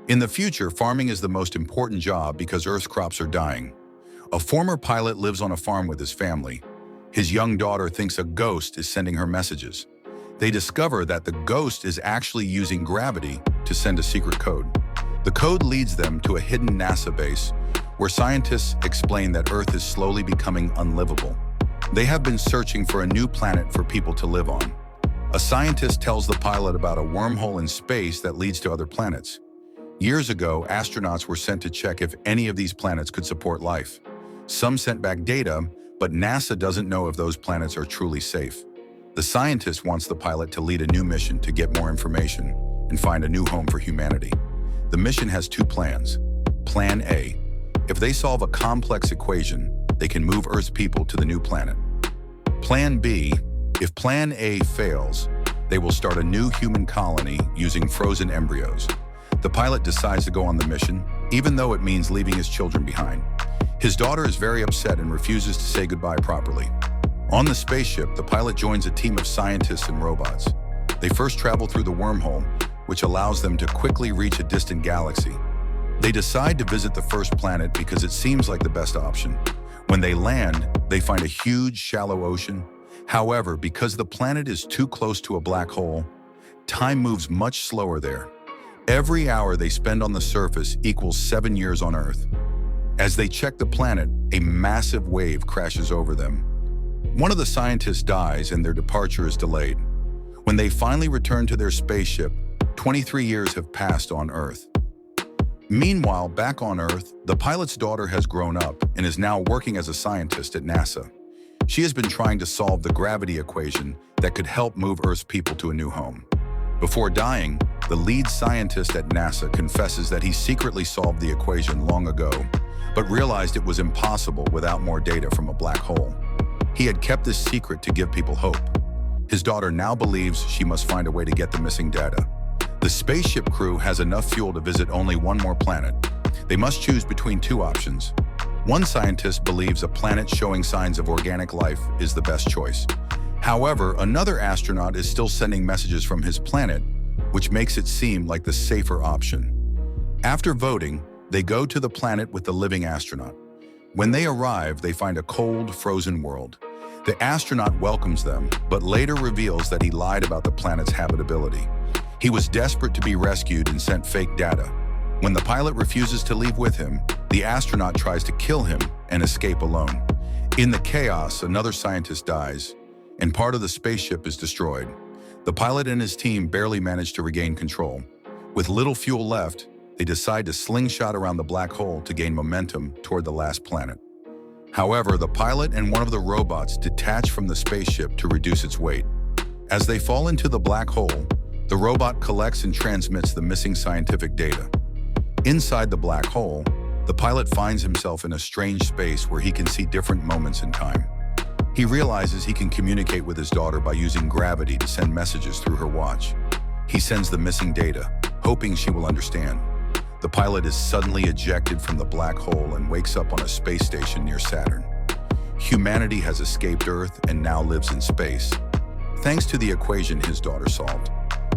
In the future, farming is the most important job because Earth's crops are dying. A former pilot lives on a farm with his family. His young daughter thinks a ghost is sending her messages. They discover that the ghost is actually using gravity to send a secret code. The code leads them to a hidden NASA base where scientists explain that Earth is slowly becoming unlivable. They have been searching for a new planet for people to live on. A scientist tells the pilot about a wormhole in space that leads to other planets. Years ago, astronauts were sent to check if any of these planets could support life. Some sent back data, but NASA doesn't know if those planets are truly safe. The scientist wants the pilot to lead a new mission to get more information and find a new home for humanity. The mission has two plans. Plan A: if they solve a complex equation, they can move Earth's people to the new planet. Plan B: if Plan A fails, they will start a new human colony using frozen embryos. The pilot decides to go on the mission, even though it means leaving his children behind. His daughter is very upset and refuses to say goodbye properly. On the spaceship, the pilot joins a team of scientists and robots. They first travel through the wormhole, which allows them to quickly reach a distant galaxy. They decide to visit the first planet because it seems like the best option. When they land, they find a huge, shallow ocean. However, because the planet is too close to a black hole, time moves much slower there. Every hour they spend on the surface equals 7 years on Earth. As they check the planet, a massive wave crashes over them. One of the scientists dies and their departure is delayed. When they finally return to their spaceship, 23 years have passed on Earth. Meanwhile, back on Earth, the pilot's daughter has grown up and is now working as a scientist at NASA. She has been trying to solve the gravity equation that could help move Earth's people to a new home. Before dying, the lead scientist at NASA confesses that he secretly solved the equation long ago, but realized it was impossible without more data from a black hole. He had kept this secret to give people hope. His daughter now believes she must find a way to get the missing data. The spaceship crew has enough fuel to visit only one more planet. They must choose between two options. One scientist believes a planet showing signs of organic life is the best choice. However, another astronaut is still sending messages from his planet, which makes it seem like the safer option. After voting, they go to the planet with the living astronaut. When they arrive, they find a cold, frozen world. The astronaut welcomes them, but later reveals that he lied about the planet's habitability. He was desperate to be rescued and sent fake data. When the pilot refuses to leave with him, the astronaut tries to kill him and escape alone. In the chaos, another scientist dies, and part of the spaceship is destroyed. The pilot and his team barely manage to regain control. With little fuel left, they decide to slingshot around the black hole to gain momentum toward the last planet. However, the pilot and one of the robots detach from the spaceship to reduce its weight. As they fall into the black hole, the robot collects and transmits the missing scientific data. Inside the black hole, the pilot finds himself in a strange space where he can see different moments in time. He realizes he can communicate with his daughter by using gravity to send messages through her watch. He sends the missing data, hoping she will understand. The pilot is suddenly ejected from the black hole and wakes up on a space station near Saturn. Humanity has escaped Earth and now lives in space, thanks to the equation his daughter solved.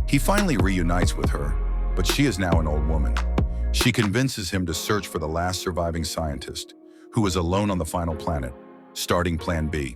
He finally reunites with her, but she is now an old woman. She convinces him to search for the last surviving scientist, who is alone on the final planet, starting Plan B.